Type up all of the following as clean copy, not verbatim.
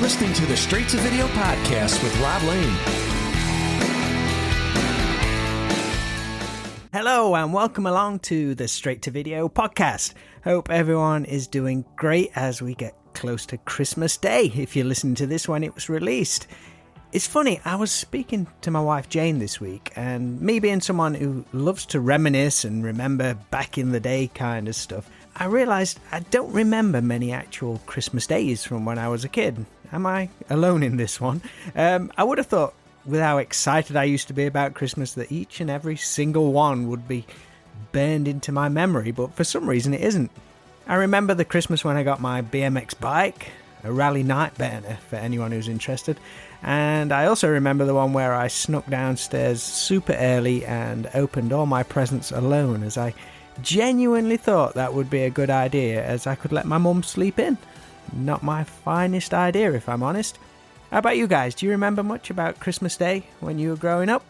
listening to the Straight to Video podcast with Rob Lane. Hello and welcome along to the Straight to Video podcast. Hope everyone is doing great as we get close to Christmas Day, if you're listening to this when it was released. It's funny, I was speaking to my wife Jane this week, and me being someone who loves to reminisce and remember back in the day kind of stuff, I realised I don't remember many actual Christmas days from when I was a kid. Am I alone in this one? I would have thought, with how excited I used to be about Christmas, that each and every single one would be burned into my memory, but for some reason it isn't. I remember the Christmas when I got my BMX bike, a Rally Night burner for anyone who's interested, and I also remember the one where I snuck downstairs super early and opened all my presents alone, as I genuinely thought that would be a good idea, as I could let my mum sleep in. Not my finest idea, if I'm honest. How about you guys? Do you remember much about Christmas Day when you were growing up?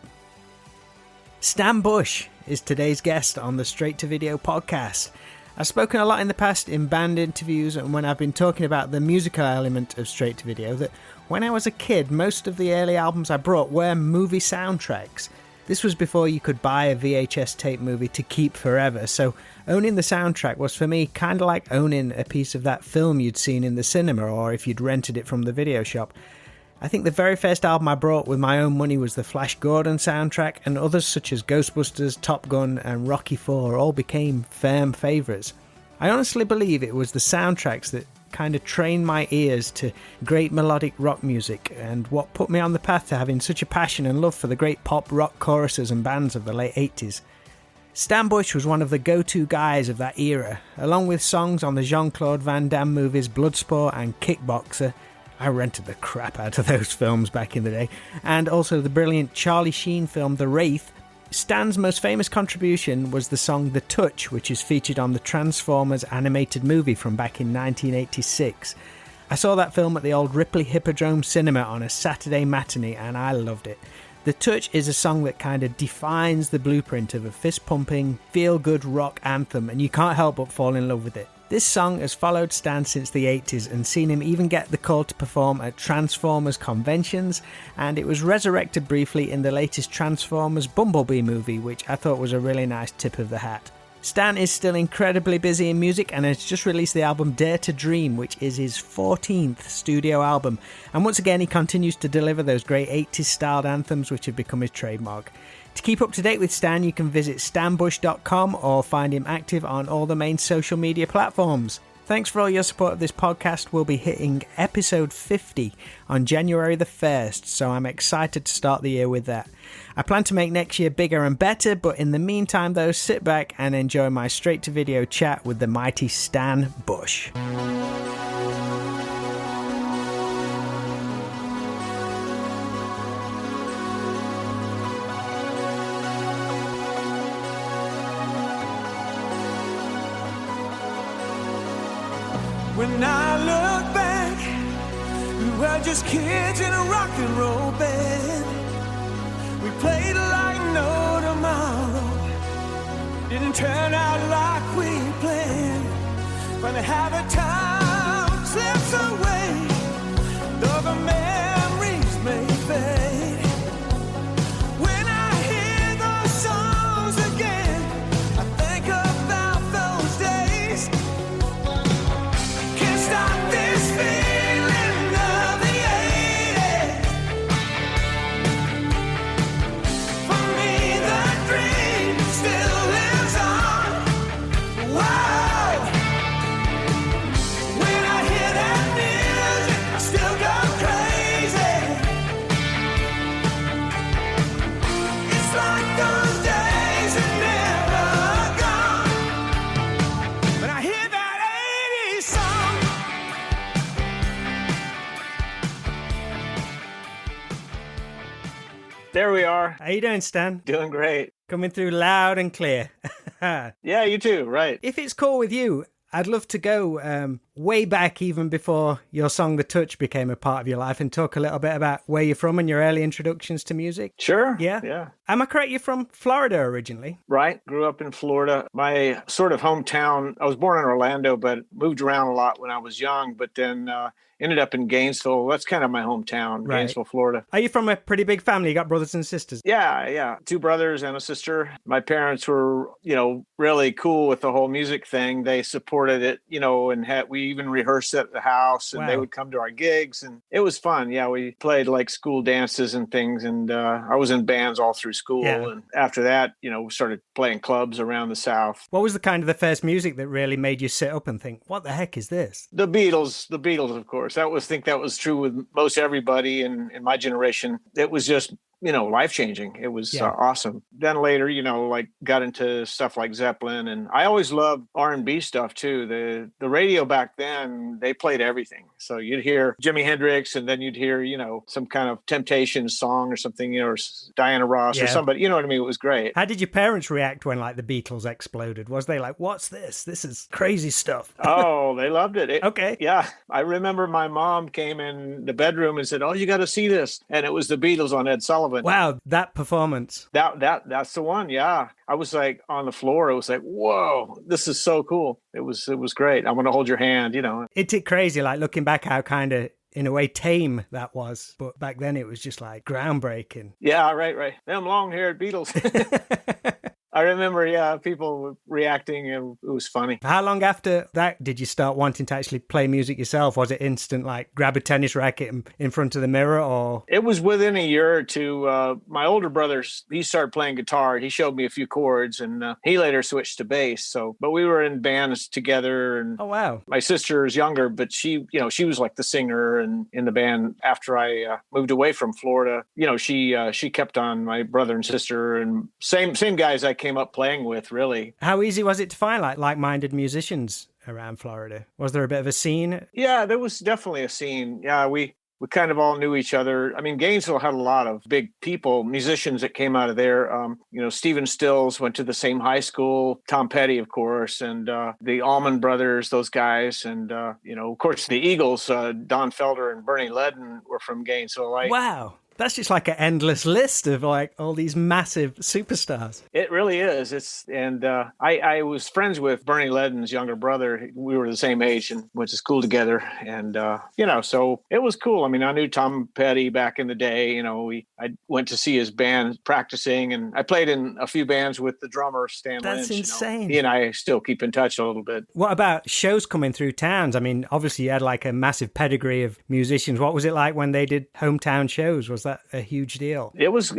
Stan Bush is today's guest on the Straight to Video podcast. I've spoken a lot in the past in band interviews and when I've been talking about the musical element of Straight to Video that when I was a kid, most of the early albums I brought were movie soundtracks. This was before you could buy a VHS tape movie to keep forever, so owning the soundtrack was for me kind of like owning a piece of that film you'd seen in the cinema or if you'd rented it from the video shop. I think the very first album I brought with my own money was the Flash Gordon soundtrack, and others such as Ghostbusters, Top Gun and Rocky IV all became firm favourites. I honestly believe it was the soundtracks that kind of trained my ears to great melodic rock music and what put me on the path to having such a passion and love for the great pop rock choruses and bands of the late 80s. Stan Bush was one of the go-to guys of that era, along with songs on the Jean-Claude Van Damme movies Bloodsport and Kickboxer. I rented the crap out of those films back in the day, and also the brilliant Charlie Sheen film The Wraith. Stan's most famous contribution was the song The Touch, which is featured on the Transformers animated movie from back in 1986. I saw that film at the old Ripley Hippodrome Cinema on a Saturday matinee and I loved it. The Touch is a song that kind of defines the blueprint of a fist-pumping, feel-good rock anthem, and you can't help but fall in love with it. This song has followed Stan since the 80s and seen him even get the call to perform at Transformers conventions, and it was resurrected briefly in the latest Transformers Bumblebee movie, which I thought was a really nice tip of the hat. Stan is still incredibly busy in music and has just released the album Dare to Dream, which is his 14th studio album, and once again he continues to deliver those great 80s styled anthems which have become his trademark. To keep up to date with Stan, you can visit stanbush.com or find him active on all the main social media platforms. Thanks for all your support of this podcast. We'll be hitting episode 50 on January the 1st, so I'm excited to start the year with that. I plan to make next year bigger and better, but in the meantime though, sit back and enjoy my straight to video chat with the mighty Stan Bush. When I look back, we were just kids in a rock and roll band. We played like no tomorrow. Didn't turn out like we planned. Funny how the time slips away, though the memories may fade. When I hear those songs again, I think about those days. Stop this feeling of the 80s. For me the dream still lives on. Whoa. When I hear that music, I still go crazy. It's like those days are never gone. When I hear that 80s song. There we are. How you doing, Stan? Doing great. Coming through loud and clear. Yeah, you too, right. If it's cool with you, I'd love to go way back even before your song The Touch became a part of your life and talk a little bit about where you're from and your early introductions to music. Sure. Yeah? Yeah. Am I correct? You're from Florida originally? Right. Grew up in Florida. My sort of hometown, I was born in Orlando, but moved around a lot when I was young, but then ended up in Gainesville. That's kind of my hometown, Right. Gainesville, Florida. Are you from a pretty big family? You got brothers and sisters? Yeah. 2 brothers and a sister. My parents were, really cool with the whole music thing. They supported it, and we even rehearsed at the house, and Wow. they would come to our gigs, and it was fun. Yeah, we played like school dances and things, and I was in bands all through school. Yeah. And after that, we started playing clubs around the South. What was the first music that really made you sit up and think, what the heck is this? The Beatles, of course. I think that was true with most everybody in my generation. It was just, life-changing. It was awesome. Then later, got into stuff like Zeppelin, and I always loved R&B stuff too. The radio back then, they played everything. So you'd hear Jimi Hendrix, and then you'd hear, some kind of Temptations song or something, or Diana Ross or somebody, you know what I mean? It was great. How did your parents react when the Beatles exploded? Was they like, what's this? This is crazy stuff. Oh, they loved it. Okay. Yeah. I remember my mom came in the bedroom and said, "Oh, you got to see this." And it was the Beatles on Ed Sullivan. Wow, that performance. That's the one. Yeah. I was like on the floor. It was like, whoa, this is so cool. It was great. I want to hold your hand, It's crazy, looking back how kind of, in a way, tame that was. But back then it was just groundbreaking. Yeah, right. Them long-haired Beatles. I remember, people reacting. It was funny. How long after that did you start wanting to actually play music yourself? Was it instant, grab a tennis racket in front of the mirror, or? It was within a year or two. My older brother, he started playing guitar. He showed me a few chords, and he later switched to bass. But we were in bands together. And oh, wow. My sister is younger, but she was like the singer and in the band after I moved away from Florida. She kept on, my brother and sister, and same guys I came up playing with, really. How easy was it to find like-minded musicians around Florida? Was there a bit of a scene? Yeah, there was definitely a scene. Yeah, we kind of all knew each other. I mean, Gainesville had a lot of big people, musicians that came out of there. Stephen Stills went to the same high school, Tom Petty, of course, and the Allman Brothers, those guys. And, of course, the Eagles, Don Felder and Bernie Leadon were from Gainesville. Wow. That's just an endless list of all these massive superstars. It really is. I was friends with Bernie Leadon's younger brother. We were the same age and went to school together. And, so it was cool. I mean, I knew Tom Petty back in the day. I went to see his band practicing, and I played in a few bands with the drummer, Stan Lynch. That's insane. He and I still keep in touch a little bit. What about shows coming through towns? I mean, obviously you had a massive pedigree of musicians. What was it like when they did hometown shows? Was that a huge deal? It was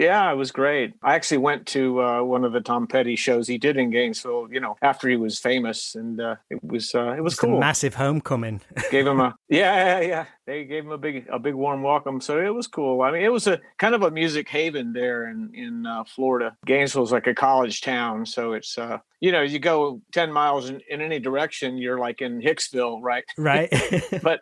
great. I actually went to one of the Tom Petty shows he did in Gainesville, after he was famous, and it was cool. A massive homecoming. Gave him they gave him a big warm welcome, so it was cool. I mean, it was a kind of a music haven there in Florida. Gainesville's like a college town, so it's you go 10 miles in any direction, you're like in Hicksville, right? Right. but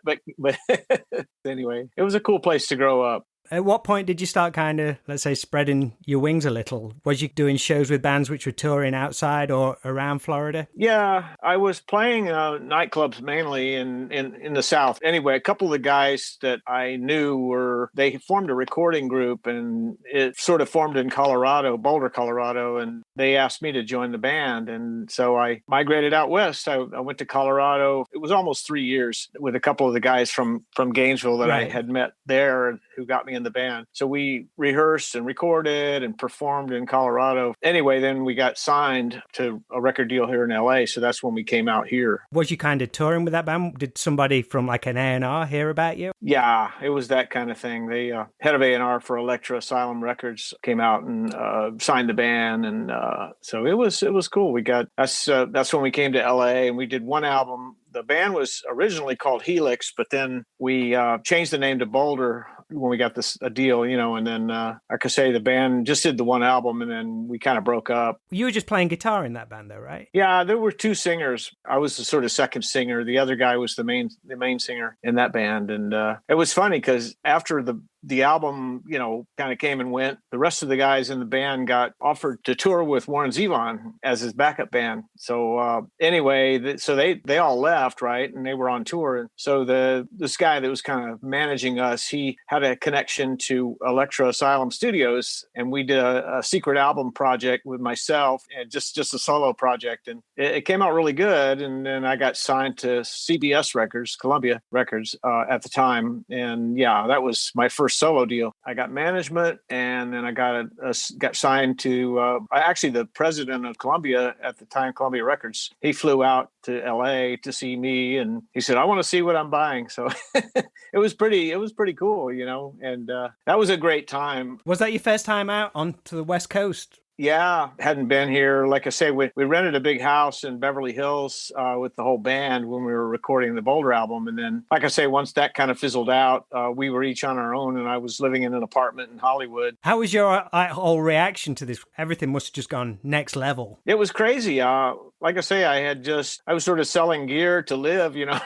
anyway, it was a cool place to grow up. At what point did you start kind of, let's say, spreading your wings a little? Was you doing shows with bands which were touring outside or around Florida? Yeah, I was playing nightclubs mainly in the South. Anyway, a couple of the guys that I knew they formed a recording group, and it sort of formed in Colorado, Boulder, Colorado, and they asked me to join the band. And so I migrated out west. I went to Colorado. It was almost 3 years with a couple of the guys from Gainesville that I had met there who got me in the band. So we rehearsed and recorded and performed in Colorado. Anyway, then we got signed to a record deal here in LA. So that's when we came out here. Was you kind of touring with that band? Did somebody from an A&R hear about you? Yeah, it was that kind of thing. They head of A&R for Elektra Asylum Records came out and signed the band. And so it was cool. We got, that's when we came to LA, and we did one album. The band was originally called Helix, but then we changed the name to Boulder when we got a deal, and then I could say the band just did the one album, and then we kind of broke up. You were just playing guitar in that band though, right? Yeah, there were 2 singers. I was the sort of second singer. The other guy was the main singer in that band. And it was funny because after the album, kind of came and went, the rest of the guys in the band got offered to tour with Warren Zevon as his backup band. So anyway, so they all left, right? And they were on tour. And so this guy that was kind of managing us, he had got a connection to Electro Asylum Studios, and we did a secret album project with myself, and just a solo project, and it came out really good. And then I got signed to CBS Records, Columbia Records, at the time, and yeah, that was my first solo deal. I got management, and then I got signed to actually the president of Columbia at the time, Columbia Records. He flew out to LA to see me, and he said, "I want to see what I'm buying." So it was pretty cool, you know, and that was a great time. Was that your first time out onto the West Coast? Yeah, hadn't been here. Like I say, we rented a big house in Beverly Hills with the whole band when we were recording the Boulder album. And then, like I say, once that kind of fizzled out, we were each on our own, and I was living in an apartment in Hollywood. How was your whole reaction to this? Everything must have just gone next level. It was crazy. Like I say, I was sort of selling gear to live, you know,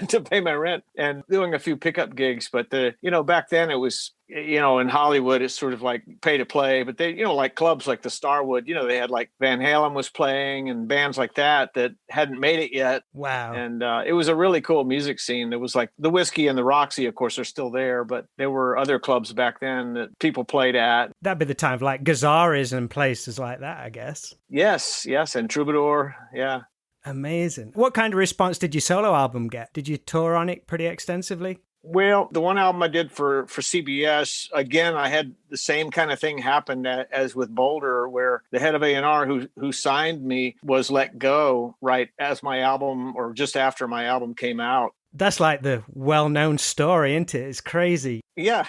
to pay my rent and doing a few pickup gigs. But back then it was, in Hollywood, it's sort of like pay to play, but they, like clubs like the Starwood, they had like Van Halen was playing and bands like that hadn't made it yet. Wow. And it was a really cool music scene. There was like the Whiskey and the Roxy, of course, are still there, but there were other clubs back then that people played at. That'd be the time for like Gazzara's and places like that, I guess. Yes. And Troubadour. Yeah. Amazing. What kind of response did your solo album get? Did you tour on it pretty extensively? Well, the one album I did for CBS, again, I had the same kind of thing happen as with Boulder, where the head of A&R who signed me was let go right as my album, or just after my album came out. That's like the well-known story, isn't it? It's crazy. Yeah.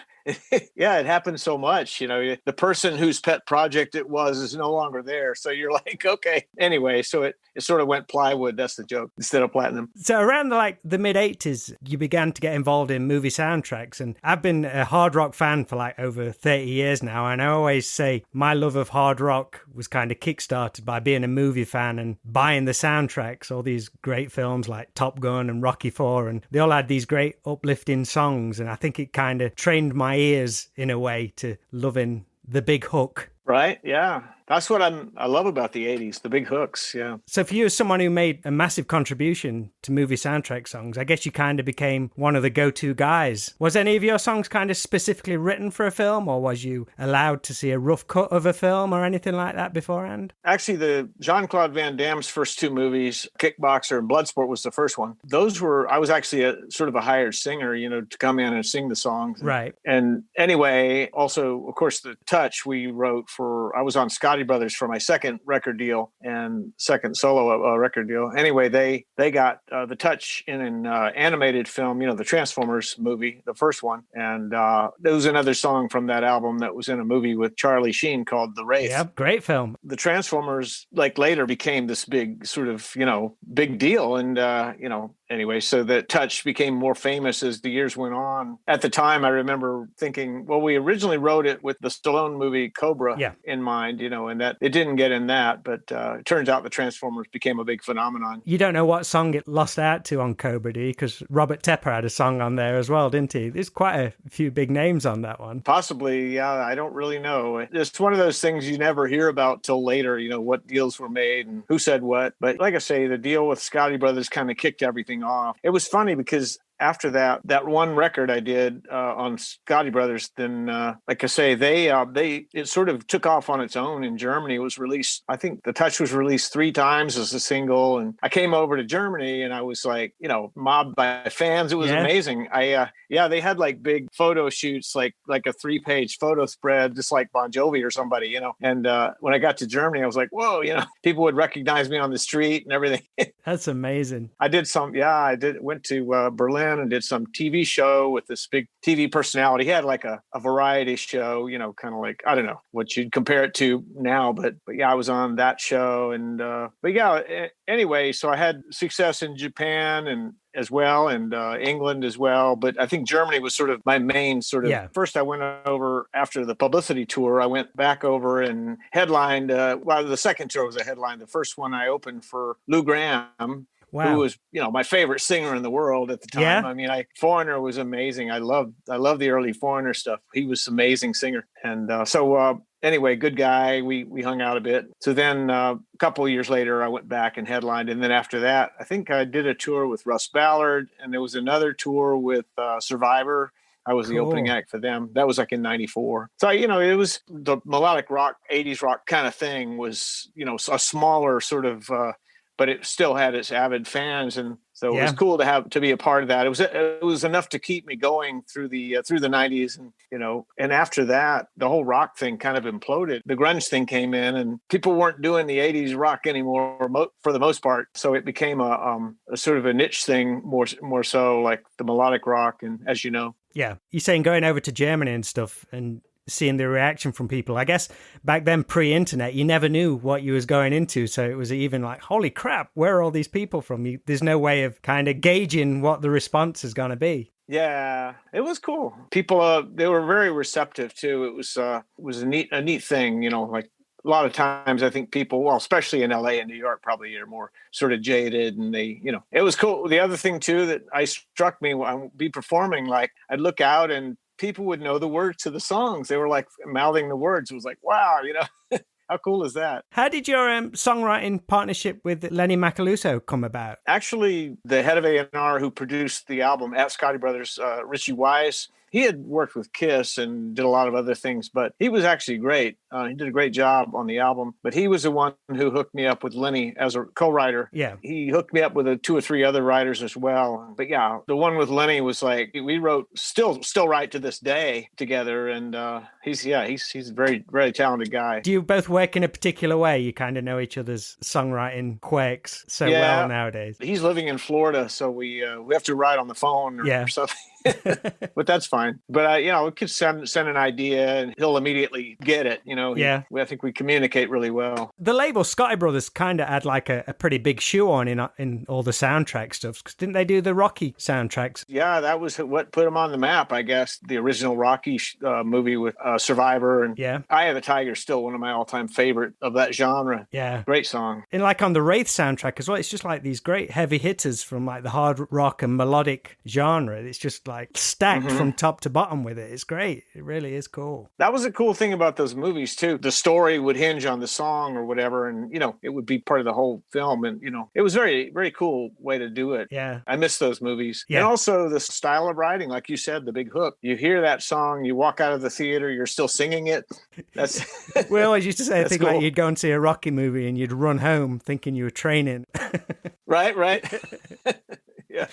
Yeah, it happens so much. The person whose pet project it was is no longer there. So you're like, okay. Anyway, so it sort of went plywood. That's the joke, instead of platinum. So around the mid-'80s, you began to get involved in movie soundtracks. And I've been a hard rock fan for like over 30 years now. And I always say my love of hard rock was kind of kickstarted by being a movie fan and buying the soundtracks, all these great films like Top Gun and Rocky IV. And they all had these great uplifting songs. And I think it kind of trained my ears in a way to loving the big hook. Right. Yeah. That's what I love about the 80s, the big hooks. Yeah. So for you, as someone who made a massive contribution to movie soundtrack songs, I guess you kind of became one of the go-to guys. Was any of your songs kind of specifically written for a film, or was you allowed to see a rough cut of a film or anything like that beforehand? Actually, the Jean-Claude Van Damme's first two movies, Kickboxer and Bloodsport, was the first one. I was actually sort of a hired singer, to come in and sing the songs. Right. And anyway, also, of course, the touch we wrote I was on Scotty Brothers for my second record deal and second solo record deal. Anyway, they got the touch in an animated film, the Transformers movie, the first one. And there was another song from that album that was in a movie with Charlie Sheen called The Wraith. Yep, great film. The Transformers later became this big sort of, big deal. And, anyway, so the touch became more famous as the years went on. At the time, I remember thinking, well, we originally wrote it with the Stallone movie Cobra in mind, and that it didn't get in that. But it turns out the Transformers became a big phenomenon. You don't know what song it lost out to on Cobra, do you? Because Robert Tepper had a song on there as well, didn't he? There's quite a few big names on that one. Possibly, yeah. I don't really know. It's one of those things you never hear about till later, what deals were made and who said what. But like I say, the deal with Scotty Brothers kind of kicked everything off. It was funny because after that one record I did on Scotty Brothers, then like I say, it sort of took off on its own in Germany. It was released, I think the touch was released 3 times as a single, and I came over to Germany and I was like, mobbed by fans. It was amazing. They had like big photo shoots, like a 3-page photo spread, just like Bon Jovi or somebody, and when I got to Germany, I was like, whoa, people would recognize me on the street and everything. That's amazing. I went to Berlin and did some TV show with this big TV personality. He had like a variety show, kind of like, I don't know what you'd compare it to now, but yeah, I was on that show. And, anyway, so I had success in Japan and as well, and England as well. But I think Germany was sort of my main sort of, First I went over after the publicity tour, I went back over and headlined, the second tour was a headline. The first one I opened for Lou Gramm. Wow. Who was, my favorite singer in the world at the time. Yeah. I mean, Foreigner was amazing. I love the early Foreigner stuff. He was an amazing singer. And anyway, good guy. We hung out a bit. So then a couple of years later, I went back and headlined. And then after that, I think I did a tour with Russ Ballard, and there was another tour with Survivor I was the opening act for them. That was like in 94. So, it was the melodic rock, 80s rock kind of thing was, a smaller sort of, but it still had its avid fans. And so it was cool to be a part of that. It was enough to keep me going through the 90s. And, and after that, the whole rock thing kind of imploded. The grunge thing came in and people weren't doing the 80s rock anymore for the most part. So it became a sort of a niche thing more so like the melodic rock. And as you know. Yeah. You're saying going over to Germany and stuff and seeing the reaction from people. I guess back then, pre-internet, you never knew what you was going into. So it was even like, holy crap, where are all these people from? There's no way of kind of gauging what the response is going to be. Yeah, it was cool. People, they were very receptive too. It was a neat thing, like a lot of times I think people, well, especially in LA and New York, probably are more sort of jaded and they, it was cool. The other thing too that struck me when I'd be performing, like I'd look out and people would know the words to the songs. They were like mouthing the words. It was like, wow, how cool is that? How did your songwriting partnership with Lenny Macaluso come about? Actually, the head of A&R who produced the album at Scotty Brothers, Richie Wise, he had worked with Kiss and did a lot of other things, but he was actually great. He did a great job on the album, but he was the one who hooked me up with Lenny as a co-writer. Yeah. He hooked me up with 2 or 3 other writers as well. But yeah, the one with Lenny was like, we wrote, still write to this day together. And he's a very, very talented guy. Do you both work in a particular way? You kind of know each other's songwriting quirks so well nowadays. He's living in Florida, so we have to write on the phone or something. But that's fine. But we could send an idea and he'll immediately get it. I think we communicate really well. The label Scotty Brothers kind of had like a pretty big shoe on in all the soundtrack stuff. Cause didn't they do the Rocky soundtracks? Yeah, that was what put them on the map, I guess. The original Rocky movie with Survivor and Eye of the Tiger is still one of my all-time favorite of that genre. Yeah, great song. And like on the Wraith soundtrack as well, it's just like these great heavy hitters from like the hard rock and melodic genre. It's just like stacked from top to bottom with it. It's great. It really is cool. That was a cool thing about those movies too. The story would hinge on the song or whatever, and it would be part of the whole film. And it was very, very cool way to do it. Yeah, I miss those movies. Yeah. And also the style of writing, like you said, the big hook. You hear that song, you walk out of the theater, you're still singing it. That's we always used to say, I think, cool. like you'd go and see a Rocky movie and you'd run home thinking you were training. Right. Yeah.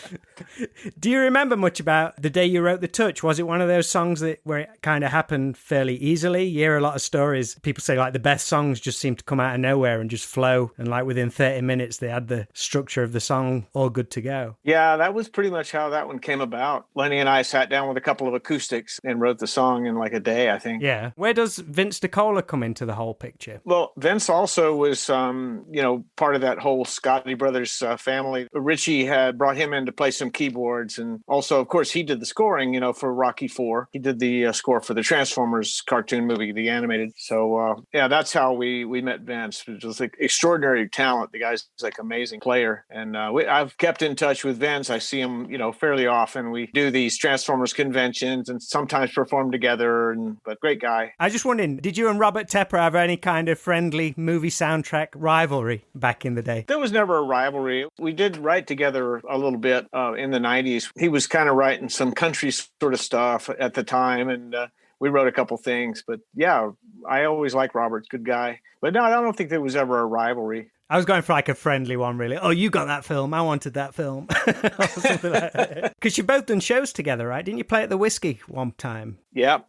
Do you remember much about the day you wrote The Touch? Was it one of those songs where it kind of happened fairly easily? You hear a lot of stories. People say like the best songs just seem to come out of nowhere and just flow. And like within 30 minutes, they had the structure of the song all good to go. Yeah, that was pretty much how that one came about. Lenny and I sat down with a couple of acoustics and wrote the song in like a day, I think. Yeah. Where does Vince DiCola come into the whole picture? Well, Vince also was, part of that whole Scotty Brothers family. Richie had brought him in to play some keyboards. And also, of course, he did the scoring, for Rocky IV. He did the score for the Transformers cartoon movie, the animated. So, that's how we met Vince. It was like extraordinary talent. The guy's like amazing player. And I've kept in touch with Vince. I see him, fairly often. We do these Transformers conventions and sometimes perform together. But great guy. I was just wondering, did you and Robert Tepper have any kind of friendly movie soundtrack rivalry back in the day? There was never a rivalry. We did write together a little bit in the 90s. He was kind of writing some country sort of stuff at the time, and we wrote a couple things. But yeah, I always liked Robert, good guy. But no, I don't think there was ever a rivalry. I was going for like a friendly one, really. Oh, you got that film. I wanted that film. Or something like that. Because you've both done shows together, right? Didn't you play at the Whiskey one time? Yeah.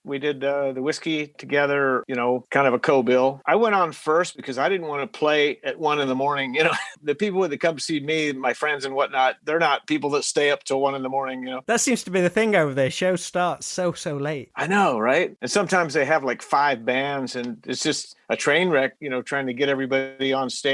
We did the Whiskey together, kind of a co-bill. I went on first because I didn't want to play at 1 a.m. The people that come see me, my friends and whatnot, they're not people that stay up till 1 a.m. That seems to be the thing over there. Shows start so late. I know, right? And sometimes they have like 5 bands and it's just a train wreck, trying to get everybody on stage.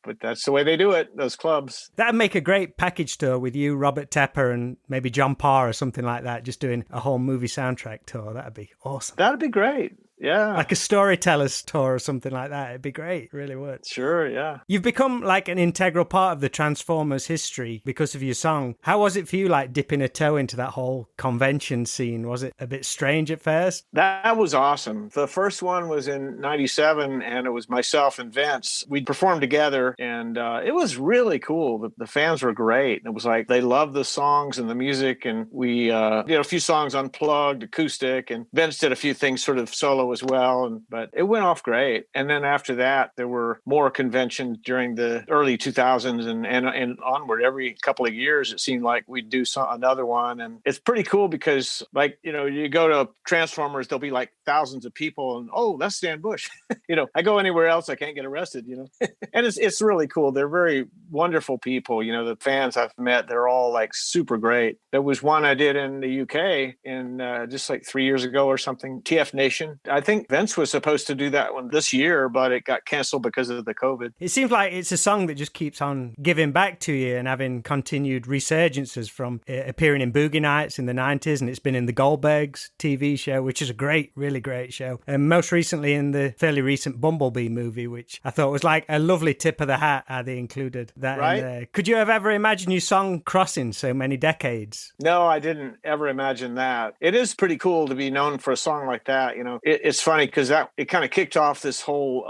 But that's the way they do it, those clubs. That'd make a great package tour with you, Robert Tepper, and maybe John Parr or something like that, just doing a whole movie soundtrack tour. That'd be awesome. That'd be great. Yeah. Like a storyteller's tour or something like that. It'd be great. It really would. Sure, yeah. You've become like an integral part of the Transformers history because of your song. How was it for you, like dipping a toe into that whole convention scene? Was it a bit strange at first? That was awesome. The first one was in 97, and it was myself and Vince. We performed together, and it was really cool. The fans were great. It was like they loved the songs and the music, and we did a few songs unplugged, acoustic, and Vince did a few things sort of solo as well. But it went off great. And then after that, there were more conventions during the early 2000s and onward. Every couple of years, it seemed like we'd do another one. And it's pretty cool because, like, you know, you go to Transformers, there'll be like thousands of people, and oh, that's Stan Bush. You know, I go anywhere else, I can't get arrested, you know. And it's really cool. They're very wonderful people. You know, the fans I've met, they're all like super great. There was one I did in the UK in just like 3 years ago or something, TF Nation. I think Vince was supposed to do that one this year, but it got canceled because of the COVID. It seems like it's a song that just keeps on giving back to you and having continued resurgences from appearing in Boogie Nights in the 90s, and it's been in the Goldbergs TV show, which is a great, really great show. And most recently in the fairly recent Bumblebee movie, which I thought was like a lovely tip of the hat how they included that in there. Could you have ever imagined your song crossing so many decades? No, I didn't ever imagine that. It is pretty cool to be known for a song like that. You know, it's funny because it kind of kicked off this whole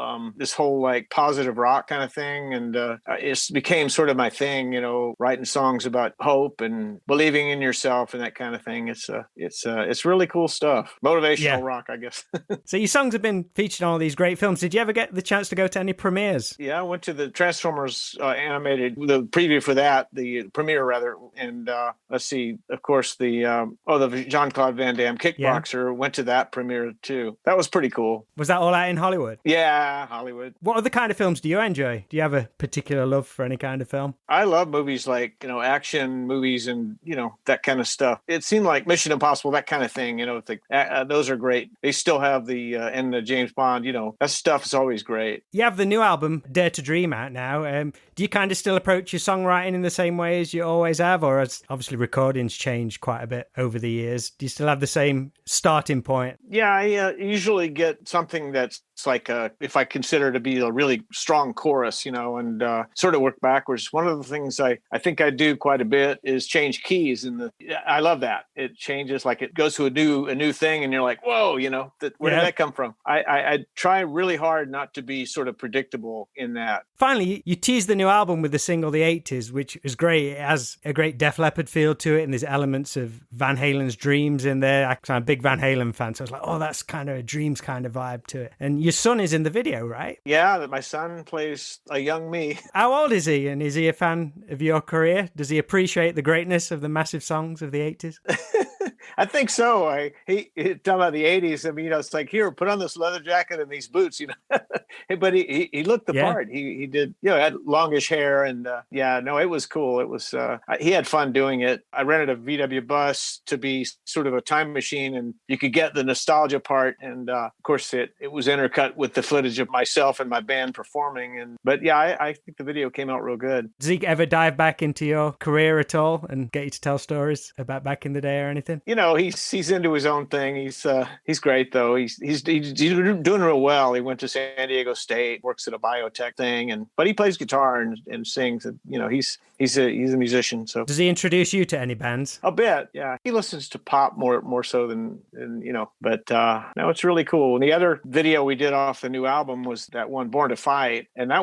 like positive rock kind of thing, and it became sort of my thing. You know, writing songs about hope and believing in yourself and that kind of thing. It's really cool stuff. Motivational rock, I guess. So your songs have been featured on all these great films. Did you ever get the chance to go to any premieres? Yeah, I went to the Transformers animated, the preview for that, the premiere rather, and let's see, of course, the Jean-Claude Van Damme Kickboxer went to that premiere too. That was pretty cool. Was that all out in Hollywood? Yeah, Hollywood. What other kind of films do you enjoy? Do you have a particular love for any kind of film? I love movies like, you know, action movies and, you know, that kind of stuff. It seemed like Mission Impossible, that kind of thing, you know, those are great. They still have and the James Bond, you know, that stuff is always great. You have the new album, Dare to Dream, out now. Do you kind of still approach your songwriting in the same way as you always have, or has obviously recordings changed quite a bit over the years? Do you still have the same starting point? Yeah, I usually get something that's like if I consider to be a really strong chorus, you know, and sort of work backwards. One of the things I think I do quite a bit is change keys, and I love that. It changes, like it goes to a new thing, and you're like, whoa, you know, where did that come from? I try really hard not to be sort of predictable in that. Finally, you teased the new album with the single The 80s, which is great. It has a great Def Leppard feel to it, and there's elements of Van Halen's Dreams in there. I'm a big Van Halen fan, so I was like, oh, that's kind of a Dreams kind of vibe to it. And your son is in the video, right? Yeah, my son plays a young me. How old is he, and is he a fan of your career? Does he appreciate the greatness of the massive songs of the 80s? I think so. He talking about the 80s. I mean, you know, it's like, here, put on this leather jacket and these boots, you know. But he looked the part. He did, you know, had longish hair, and it was cool. It was he had fun doing it. I rented a VW bus to be sort of a time machine, and you could get the nostalgia part, and of course it was intercut with the footage of myself and my band performing. But I think the video came out real good. Does he ever dive back into your career at all and get you to tell stories about back in the day or anything? You know, he's into his own thing. He's great though. He's doing real well. He went to San Diego State, works at a biotech thing, but he plays guitar and sings. And, you know, he's a musician. So does he introduce you to any bands? A bit, yeah. He listens to pop more so than you know. But no, it's really cool. And the other video we did off the new album was that one, Born to Fight, and I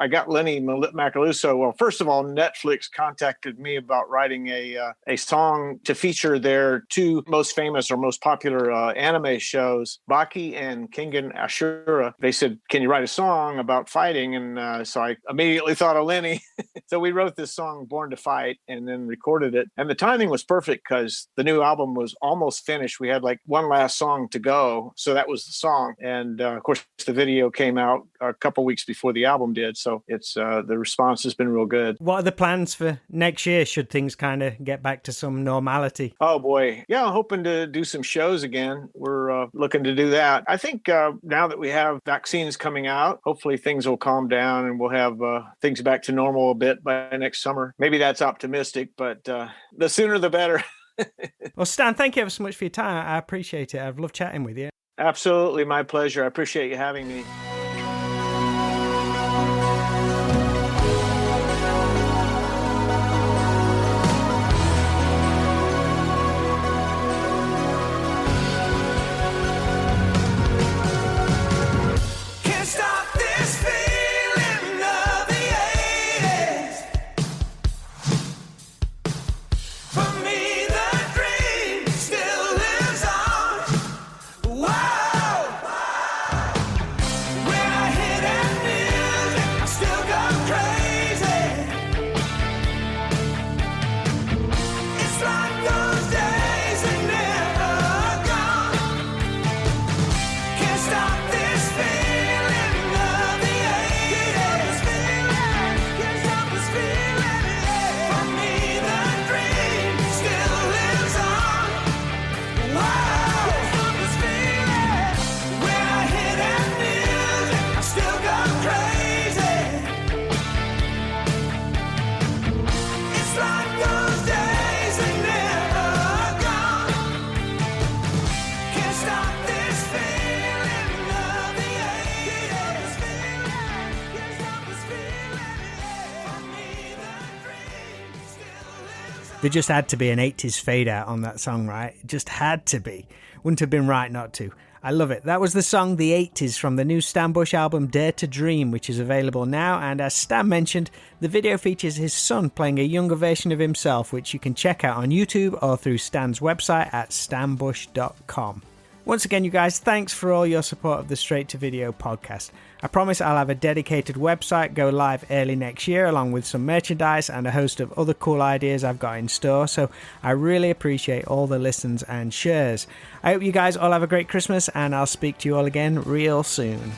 got Lenny Macaluso. Well, first of all, Netflix contacted me about writing a song to feature their two most famous or most popular anime shows, Baki and Kengan Ashura. They said, can you write a song about fighting? And so I immediately thought of Lenny. So we wrote this song, Born to Fight, and then recorded it. And the timing was perfect because the new album was almost finished. We had like one last song to go. So that was the song. And of course, the video came out a couple weeks before the album did. So it's the response has been real good. What are the plans for next year? Should things kind of get back to some normality? Oh, boy. Yeah, I'm hoping to do some shows again. We're looking to do that. I think now that we have vaccines coming out, hopefully things will calm down and we'll have things back to normal a bit by next summer. Maybe that's optimistic, but the sooner the better. Well, Stan, thank you ever so much for your time. I appreciate it. I've loved chatting with you. Absolutely, my pleasure. I appreciate you having me. There just had to be an 80s fade out on that song, right? It just had to be. Wouldn't have been right not to. I love it. That was the song The 80s from the new Stan Bush album Dare to Dream, which is available now. And as Stan mentioned, the video features his son playing a younger version of himself, which you can check out on YouTube or through Stan's website at stanbush.com. Once again, you guys, thanks for all your support of the Straight to Video podcast. I promise I'll have a dedicated website go live early next year, along with some merchandise and a host of other cool ideas I've got in store, so I really appreciate all the listens and shares. I hope you guys all have a great Christmas, and I'll speak to you all again real soon.